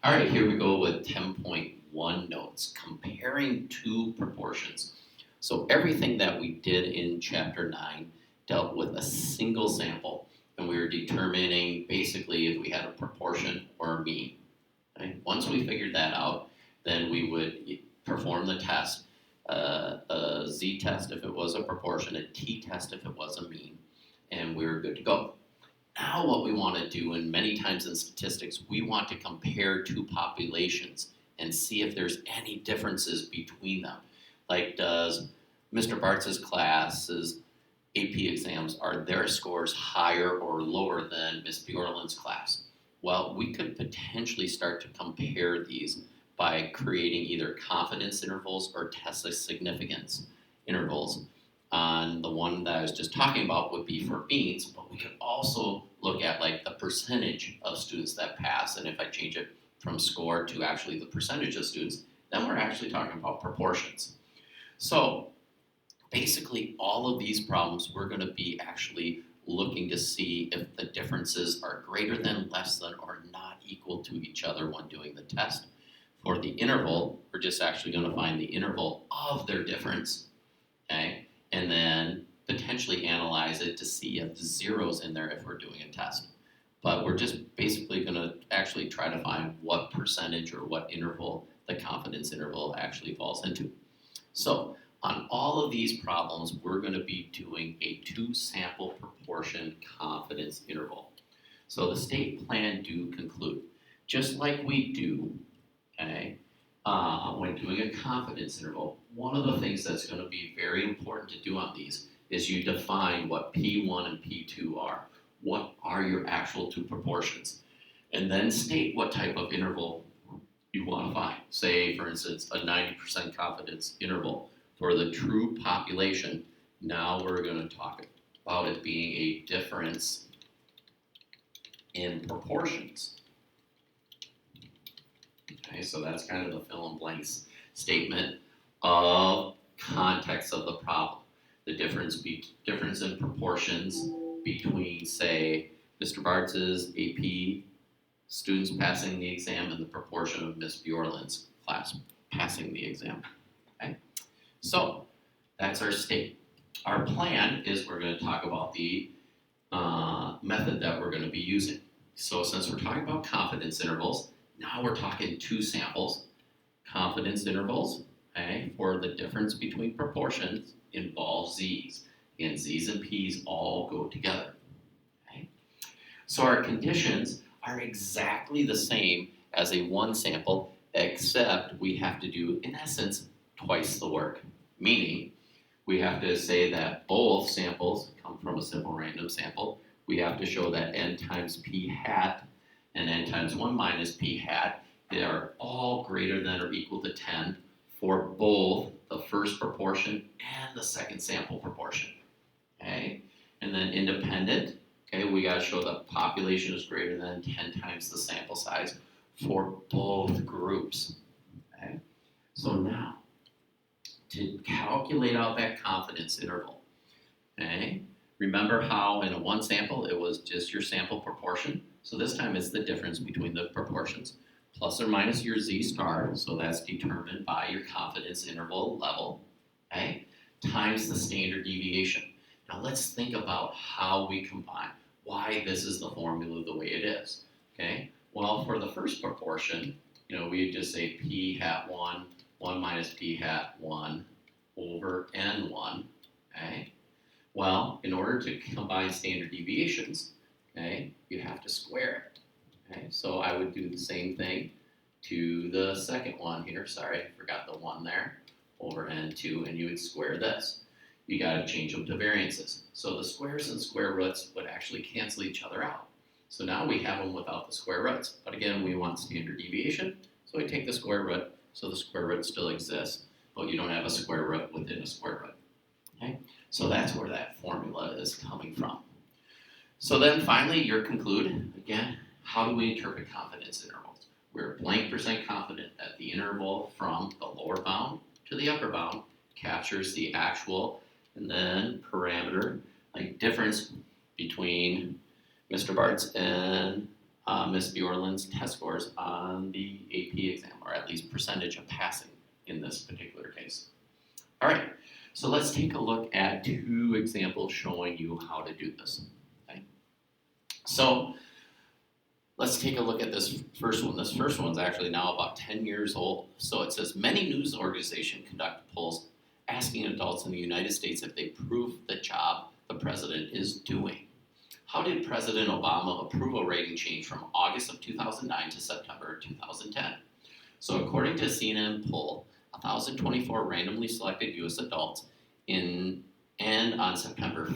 All right, here we go with 10.1 notes, comparing two proportions. So everything that we did in chapter 9 dealt with a single sample, and we were determining basically if we had a proportion or a mean. Okay? Once we figured that out, then we would perform the test, a z-test if it was a proportion, a t-test if it was a mean, and we were good to go. Now what we want to do, and many times in statistics, we want to compare two populations and see if there's any differences between them. Like, does Mr. Bartz's class's AP exams, are their scores higher or lower than Miss Bjorland's class? Well, we could potentially start to compare these by creating either confidence intervals or test of significance intervals. On the one that I was just talking about would be for means, but we could also look at like the percentage of students that pass, and if I change it from score to actually the percentage of students, then we're actually talking about proportions. So basically all of these problems we're going to be actually looking to see if the differences are greater than, less than, or not equal to each other when doing the test. For the interval, we're just actually going to find the interval of their difference, okay? And then potentially analyze it to see if zero's in there if we're doing a test. But we're just basically going to actually try to find what percentage or what interval the confidence interval actually falls into. So on all of these problems, we're going to be doing a two-sample proportion confidence interval. So the state plan do conclude, just like we do, okay, when doing a confidence interval, one of the things that's going to be very important to do on these is you define what P1 and P2 are. What are your actual two proportions? And then state what type of interval you want to find. Say, for instance, a 90% confidence interval for the true population. Now we're going to talk about it being a difference in proportions. Okay, so that's kind of the fill in blanks statement of context of the problem. The difference in proportions between, say, Mr. Bartz's AP students passing the exam and the proportion of Miss Bjorland's class passing the exam. Okay, so that's our state. Our plan is we're going to talk about the method that we're going to be using. So since we're talking about confidence intervals, now we're talking two samples. Confidence intervals, okay, for the difference between proportions involve z's. And z's and p's all go together. Okay? So our conditions are exactly the same as a one sample, except we have to do, in essence, twice the work. Meaning, we have to say that both samples come from a simple random sample. We have to show that n times p hat and n times 1 minus p hat, they are all greater than or equal to 10 for both the first proportion and the second sample proportion. Okay? And then independent, okay, we got to show the population is greater than 10 times the sample size for both groups. Okay? So now, to calculate out that confidence interval, okay, remember how in a one sample it was just your sample proportion? So this time it's the difference between the proportions, plus or minus your z star, so that's determined by your confidence interval level, okay, times the standard deviation. Now let's think about how we combine, why this is the formula the way it is, okay? Well, for the first proportion, we just say p hat 1, 1 minus p hat 1 over n1, okay? Well, in order to combine standard deviations, okay, you have to square it. Okay, so I would do the same thing to the second one here. Sorry, I forgot the 1 there, over n2, and you would square this. You got to change them to variances. So the squares and square roots would actually cancel each other out. So now we have them without the square roots. But again, we want standard deviation, so we take the square root, so the square root still exists, but you don't have a square root within a square root. Okay? So that's where that formula is coming from. So then finally, you conclude, again, how do we interpret confidence intervals? We're blank percent confident that the interval from the lower bound to the upper bound captures the actual and then parameter, like difference between Mr. Bartz and Miss Bjorland's test scores on the AP exam, or at least percentage of passing in this particular case. All right, so let's take a look at two examples showing you how to do this. Okay? So let's take a look at this first one. This first one's actually now about 10 years old. So it says, many news organizations conduct polls asking adults in the United States if they approve the job the president is doing. How did President Obama approval rating change from August of 2009 to September 2010? So according to a CNN poll, 1,024 randomly selected U.S. adults and on September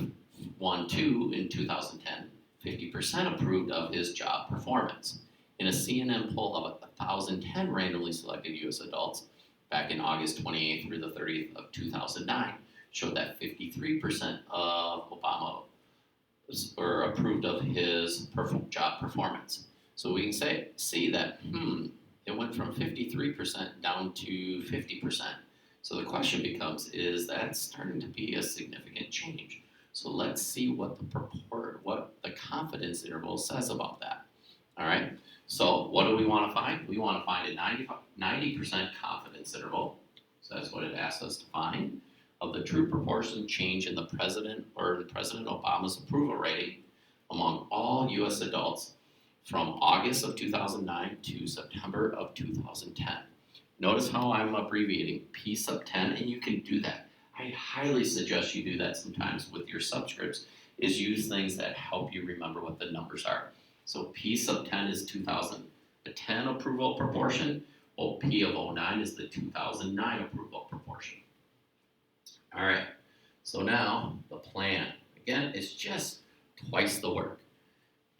1-2 in 2010, 50% approved of his job performance. In a CNN poll of 1,010 randomly selected U.S. adults back in August 28th through the 30th of 2009, showed that 53% of Obama were approved of his job performance. So we can see that, it went from 53% down to 50%. So the question becomes, is that starting to be a significant change? So let's see what the confidence interval says about that. All right. So what do we want to find? We want to find a 90% confidence interval. So that's what it asks us to find, of the true proportion change in the President Obama's approval rating among all U.S. adults from August of 2009 to September of 2010. Notice how I'm abbreviating P sub 10, and you can do that. I highly suggest you do that sometimes with your subscripts, is use things that help you remember what the numbers are. So P sub 10 is 2010 approval proportion, while P of 09 is the 2009 approval proportion. All right, so now the plan. Again, it's just twice the work.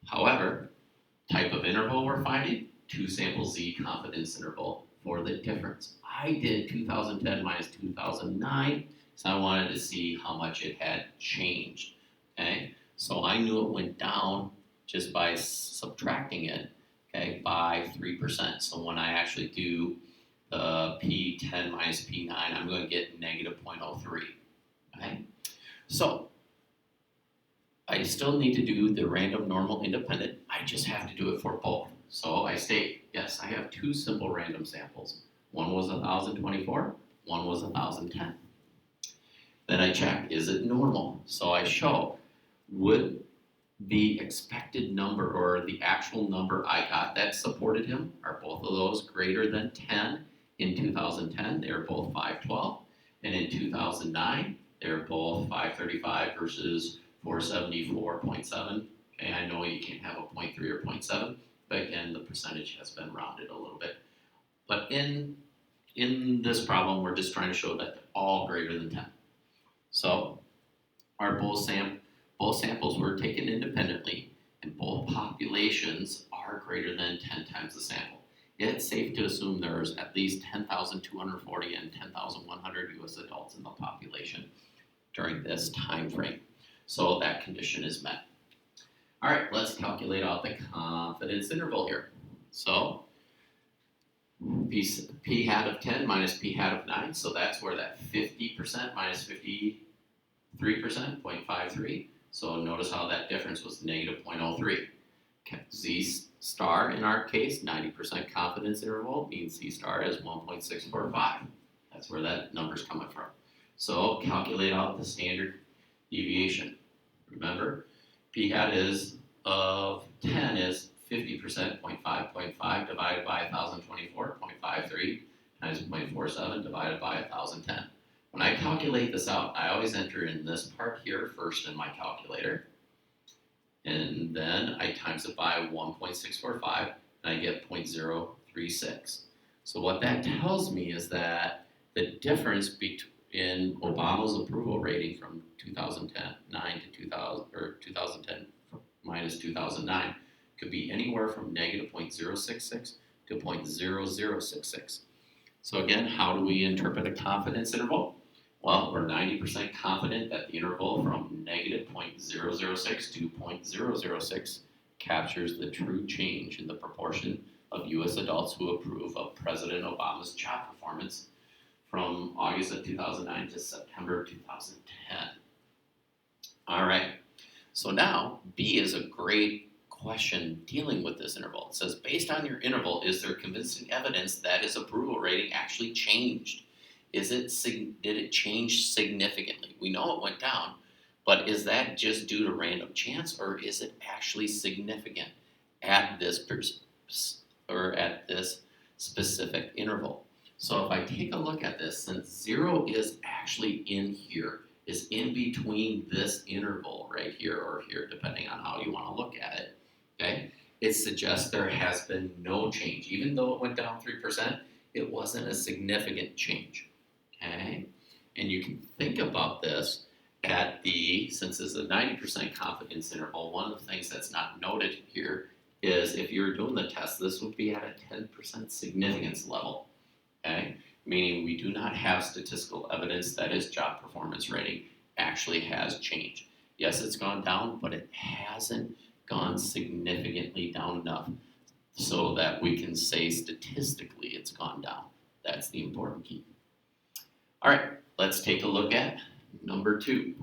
However, type of interval we're finding, 2 sample Z confidence interval for the difference. I did 2010 minus 2009 because I wanted to see how much it had changed. Okay, so I knew it went down just by subtracting it, okay, by 3%. So when I actually do the P10 minus P9, I'm going to get negative 0.03. Okay, so I still need to do the random, normal, independent. I just have to do it for both. So I state, yes, I have 2 simple random samples. One was 1,024, one was 1,010. Then I check, is it normal? So I show, would the expected number or the actual number I got that supported him, are both of those greater than 10? In 2010, they were both 512. And in 2009, they were both 535 versus 474.7. Okay, I know you can't have a 0.3 or 0.7, but again, the percentage has been rounded a little bit. But in this problem, we're just trying to show that they're all greater than 10. So our both samples were taken independently, and both populations are greater than 10 times the sample. It's safe to assume there's at least 10,240 and 10,100 U.S. adults in the population during this time frame. So that condition is met. All right, let's calculate out the confidence interval here. So P hat of 10 minus P hat of 9, so that's where that 50% minus 53%, 0.53. So notice how that difference was negative 0.03. Z star in our case, 90% confidence interval, means Z star is 1.645. That's where that number's coming from. So calculate out the standard deviation. Remember, P hat is of 10 is 50%, 0.5 divided by 1,024, 0.53 times 0.47 divided by 1,010. When I calculate this out, I always enter in this part here first in my calculator, and then I times it by 1.645, and I get 0.036. So what that tells me is that the difference in Obama's approval rating from 2009 to 2010 minus 2009 could be anywhere from negative 0.066 to 0.0066. So again, how do we interpret a confidence interval? Well, we're 90% confident that the interval from negative 0.006 to 0.006 captures the true change in the proportion of U.S. adults who approve of President Obama's job performance from August of 2009 to September of 2010. All right, so now B is a great question dealing with this interval. It says, based on your interval, is there convincing evidence that his approval rating actually changed? Did it change significantly? We know it went down, but is that just due to random chance, or is it actually significant at this at this specific interval? So if I take a look at this, since 0 is actually in here, is in between this interval right here or here, depending on how you want to look at it, okay? It suggests there has been no change. Even though it went down 3%, it wasn't a significant change, okay? And you can think about this since it's a 90% confidence interval, one of the things that's not noted here is if you're doing the test, this would be at a 10% significance level, okay? Meaning we do not have statistical evidence that his job performance rating actually has changed. Yes, it's gone down, but it hasn't gone significantly down enough so that we can say statistically it's gone down. That's the important key. All right, let's take a look at number 2.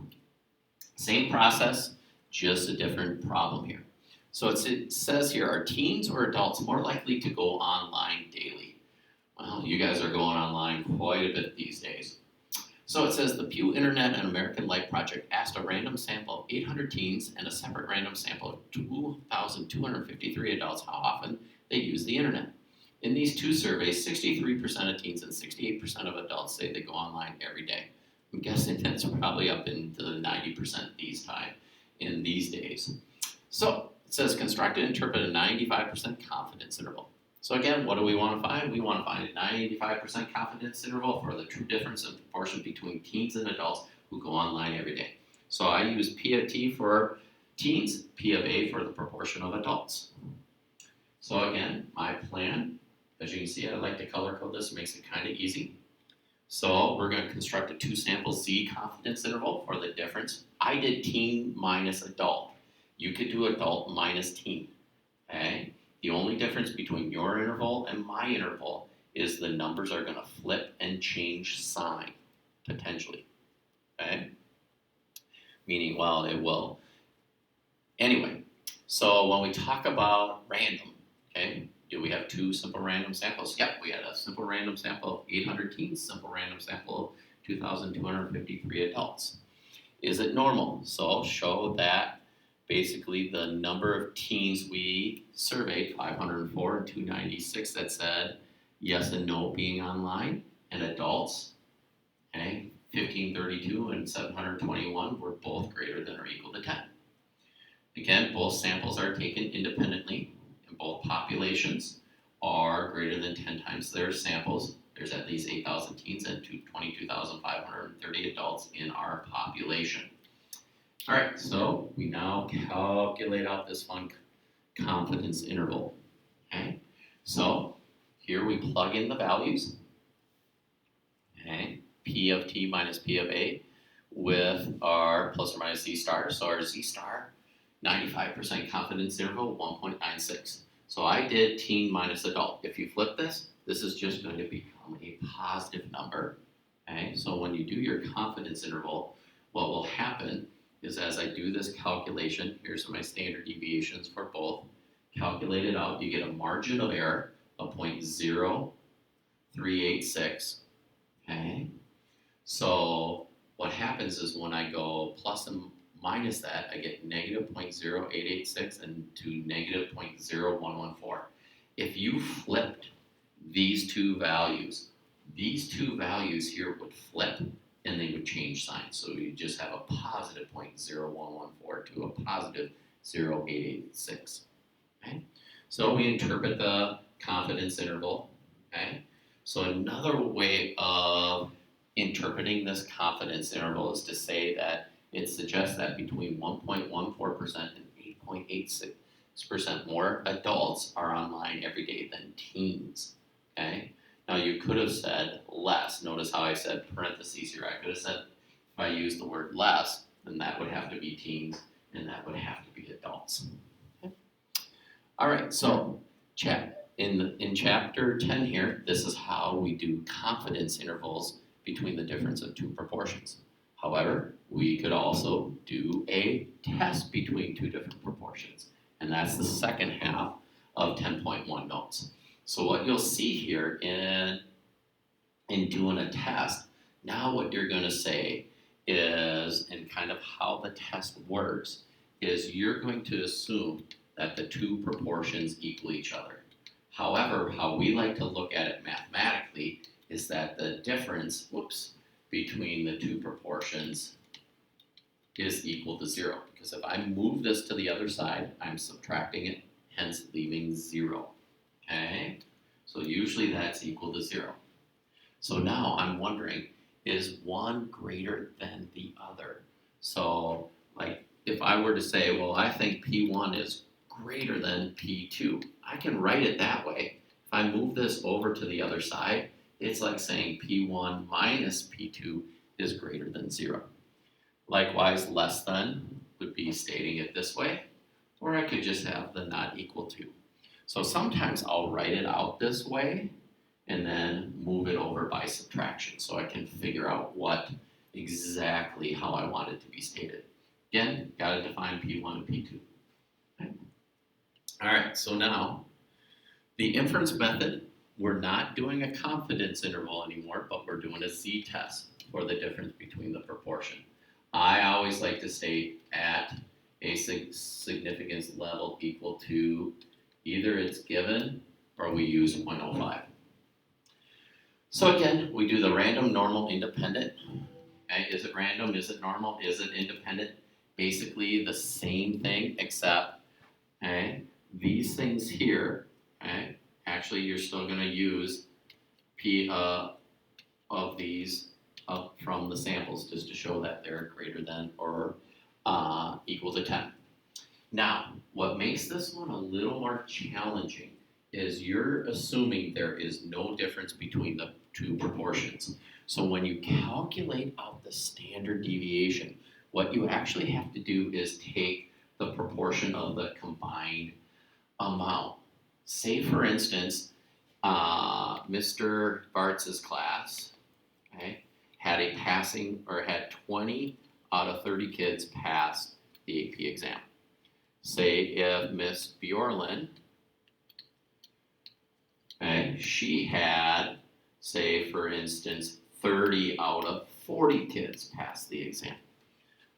Same process, just a different problem here. So it says here, are teens or adults more likely to go online daily? Well, you guys are going online quite a bit these days. So it says the Pew Internet and American Life Project asked a random sample of 800 teens and a separate random sample of 2,253 adults how often they use the internet. In these two surveys, 63% of teens and 68% of adults say they go online every day. I'm guessing that's probably up into the 90% in these days. So it says construct and interpret a 95% confidence interval. So again, what do we want to find? We want to find a 95% confidence interval for the true difference in proportion between teens and adults who go online every day. So I use P of T for teens, P of A for the proportion of adults. So again, my plan, as you can see, I like to color code this, it makes it kind of easy. So we're going to construct a 2-sample Z confidence interval for the difference. I did teen minus adult. You could do adult minus teen, okay? The only difference between your interval and my interval is the numbers are going to flip and change sign, potentially, okay? Meaning, well, it will. Anyway, so when we talk about random, okay, do we have 2 simple random samples? Yep, we had a simple random sample of 800 teens, simple random sample of 2,253 adults. Is it normal? So show that basically the number of teens we surveyed, 504 and 296, that said yes and no being online, and adults, okay, 1532 and 721 were both greater than or equal to 10. Again, both samples are taken independently, and both populations are greater than 10 times their samples. There's at least 8,000 teens and 22,530 adults in our population. All right, so we now calculate out this one confidence interval, okay? So here we plug in the values, okay? P of T minus P of A with our plus or minus Z star. So our Z star, 95% confidence interval, 1.96. So I did teen minus adult. If you flip this, this is just going to become a positive number, okay? So when you do your confidence interval, what will happen is as I do this calculation, here's my standard deviations for both, calculate it out, you get a margin of error of 0.0386, okay? So what happens is when I go plus and minus that, I get negative 0.0886 and to negative 0.0114. If you flipped these two values here would flip and they would change signs. So you just have a positive 0.0114 to a positive 0.886. Okay? So we interpret the confidence interval. Okay? So another way of interpreting this confidence interval is to say that it suggests that between 1.14% and 8.86% more adults are online every day than teens. Okay? Now you could have said less. Notice how I said parentheses here. I could have said if I use the word less, then that would have to be teens and that would have to be adults. Okay? All right, so in chapter 10 here, this is how we do confidence intervals between the difference of 2 proportions. However, we could also do a test between 2 different proportions. And that's the second half of 10.1 notes. So what you'll see here in doing a test, now what you're going to say is, and kind of how the test works, is you're going to assume that the two proportions equal each other. However, how we like to look at it mathematically is that the difference, between the two proportions is equal to 0. Because if I move this to the other side, I'm subtracting it, hence leaving 0. Okay? So usually that's equal to 0. So now I'm wondering, is one greater than the other? So, like, if I were to say, well, I think P1 is greater than P2, I can write it that way. If I move this over to the other side, it's like saying P1 minus P2 is greater than 0. Likewise, less than would be stating it this way, or I could just have the not equal to. So sometimes I'll write it out this way and then move it over by subtraction so I can figure out exactly how I want it to be stated. Again, got to define P1 and P2. Okay. All right, so now the inference method, we're not doing a confidence interval anymore, but we're doing a z-test for the difference between the proportion. I always like to state at a significance level equal to either it's given or we use 0.05. So again, we do the random, normal, independent. Okay, is it random? Is it normal? Is it independent? Basically the same thing, except these things here, actually you're still going to use P of these up from the samples just to show that they're greater than or equal to 10. Now, what makes this one a little more challenging is you're assuming there is no difference between the two proportions. So when you calculate out the standard deviation, what you actually have to do is take the proportion of the combined amount. Say, for instance, Mr. Bartz's class had a passing, or had 20 out of 30 kids pass the AP exam. Say if Miss Bjorlin, she had, say for instance, 30 out of 40 kids pass the exam.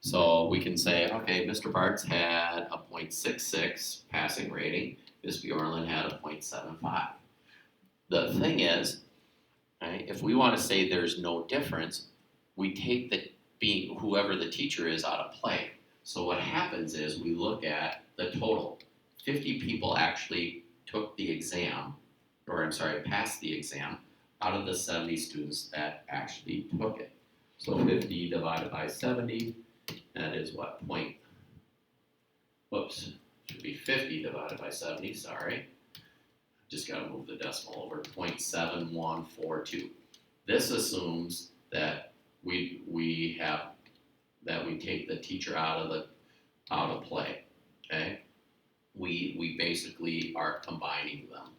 So we can say, okay, Mr. Bartz had a 0.66 passing rating, Miss Bjorlin had a 0.75. The thing is, if we want to say there's no difference, we take whoever the teacher is out of play. So what happens is we look at the total. 50 people actually took the exam, passed the exam out of the 70 students that actually took it. So 50 divided by 70, that is what? Should be 50 divided by 70, sorry. Just got to move the decimal over, 0.7142. This assumes that we take the teacher out of play. Okay, we basically are combining them.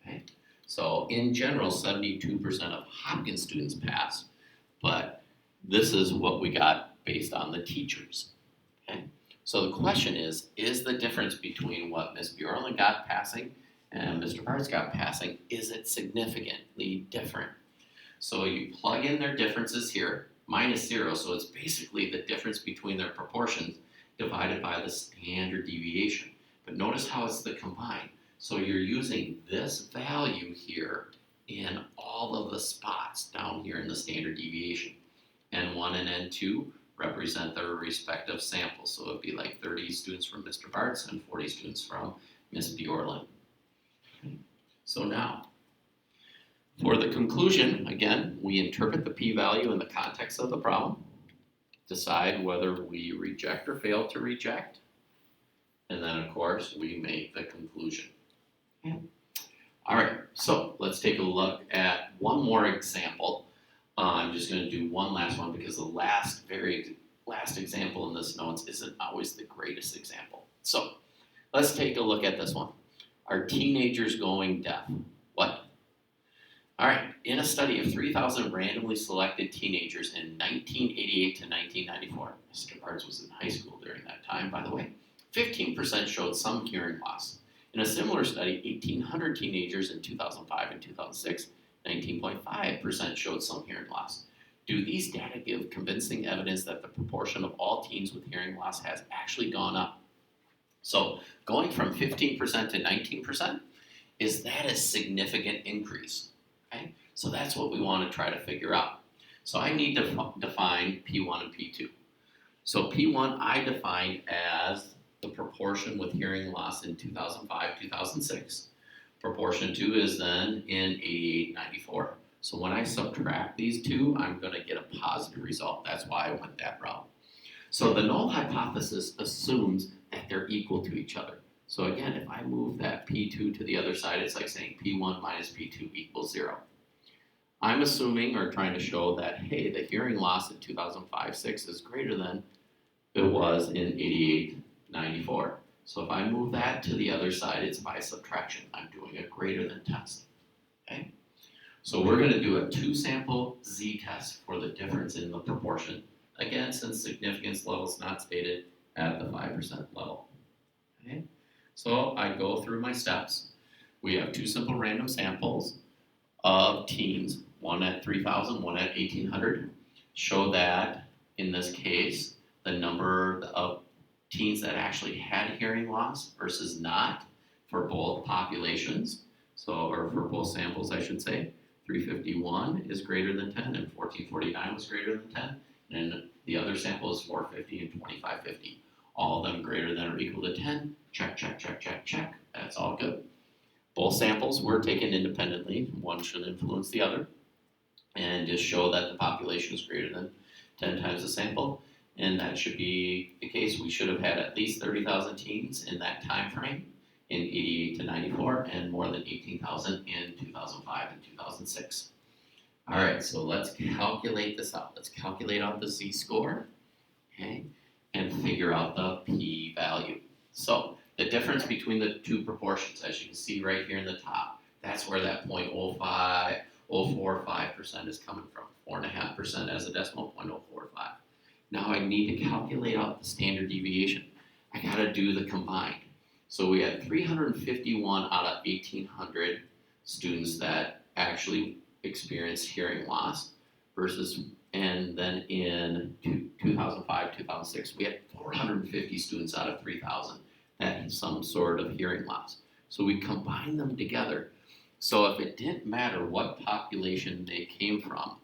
Okay, so in general, 72% of Hopkins students pass, but this is what we got based on the teachers. Okay, so the question is the difference between what Ms. Bjorlin got passing and Mr. Bartz got passing, is it significantly different? So you plug in their differences here, minus 0, so it's basically the difference between their proportions divided by the standard deviation. But notice how it's the combined. So you're using this value here in all of the spots down here in the standard deviation. N1 and N2 represent their respective samples. So it'd be like 30 students from Mr. Bartz and 40 students from Ms. Bjorlin. So now, for the conclusion, again, we interpret the p-value in the context of the problem, decide whether we reject or fail to reject, and then, of course, we make the conclusion. Okay. All right, so let's take a look at one more example. I'm just going to do one last one because the very last example in this notes isn't always the greatest example. So let's take a look at this one. Are teenagers going deaf? What? All right, in a study of 3,000 randomly selected teenagers in 1988 to 1994, Mr. Bartz was in high school during that time, by the way, 15% showed some hearing loss. In a similar study, 1,800 teenagers in 2005 and 2006, 19.5% showed some hearing loss. Do these data give convincing evidence that the proportion of all teens with hearing loss has actually gone up? So going from 15% to 19%, is that a significant increase? Okay? So that's what we want to try to figure out. So I need to define P1 and P2. So P1 I defined as the proportion with hearing loss in 2005, 2006. Proportion 2 is then in 88, 94. So when I subtract these two, I'm going to get a positive result. That's why I went that route. So the null hypothesis assumes that they're equal to each other. So again, if I move that P2 to the other side, it's like saying P1 minus P2 equals 0. I'm assuming or trying to show that, hey, the hearing loss in 2005-06 is greater than it was in 88-94. So if I move that to the other side, it's by subtraction. I'm doing a greater than test. Okay? So we're going to do a 2-sample z-test for the difference in the proportion. Again, since significance level is not stated at the 5% level. Okay? So I go through my steps. We have 2 simple random samples of teens, one at 3,000, one at 1,800. Show that, in this case, the number of teens that actually had hearing loss versus not for both populations, or for both samples, I should say. 351 is greater than 10, and 1449 was greater than 10, and the other sample is 450 and 2550. All of them greater than or equal to 10, check, check, check, check, check. That's all good. Both samples were taken independently. One should influence the other, and just show that the population is greater than 10 times the sample. And that should be the case. We should have had at least 30,000 teens in that time frame in 88 to 94, and more than 18,000 in 2005 and 2006. All right, so let's calculate this out. Let's calculate out the z-score, okay, and figure out the p-value. So the difference between the two proportions, as you can see right here in the top, that's where that 0.045% is coming from. 4.5% as a decimal, 0.045. Now I need to calculate out the standard deviation. I got to do the combined. So we had 351 out of 1,800 students that actually experienced hearing loss and then in 2005, 2006, we had 450 students out of 3,000 that had some sort of hearing loss. So we combined them together. So if it didn't matter what population they came from,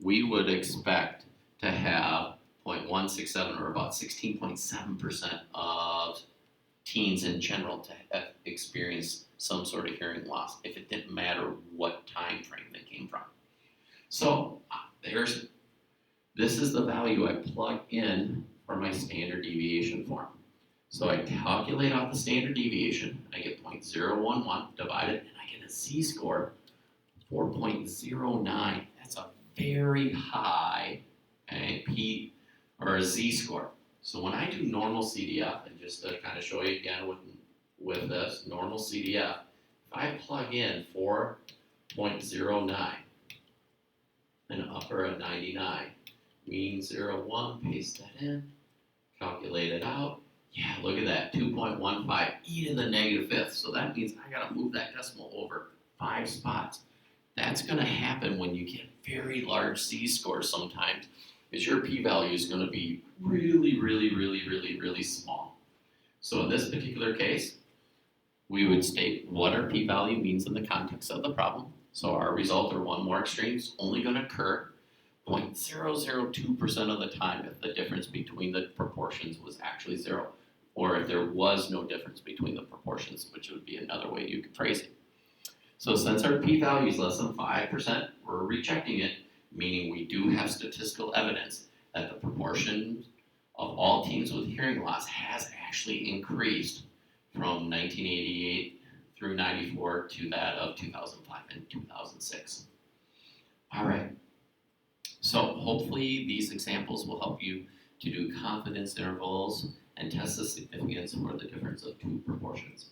we would expect to have 0.167, or about 16.7% of teens in general to have experienced some sort of hearing loss, if it didn't matter what time frame they came from. So this is the value I plug in for my standard deviation form. So I calculate out the standard deviation, I get 0.011 divided, and I get a z-score 4.09. That's a very high or a z-score. So when I do normal CDF, and just to kind of show you again with this normal CDF, if I plug in 4.09 and upper of 99, mean 0.1, paste that in, calculate it out. Yeah, look at that, 2.15 e to the -5th. So that means I got to move that decimal over 5 spots. That's going to happen when you get very large z-scores sometimes, because your p-value is going to be really, really, really, really, really small. So in this particular case, we would state what our p-value means in the context of the problem. So our result, or one more extreme, is only going to occur 0.002% of the time if the difference between the proportions was actually 0, or if there was no difference between the proportions, which would be another way you could phrase it. So since our p-value is less than 5%, we're rejecting it, meaning we do have statistical evidence that the proportion of all teens with hearing loss has actually increased from 1988 through 94 to that of 2005 and 2006. All right, so hopefully these examples will help you to do confidence intervals and test the significance for the difference of two proportions.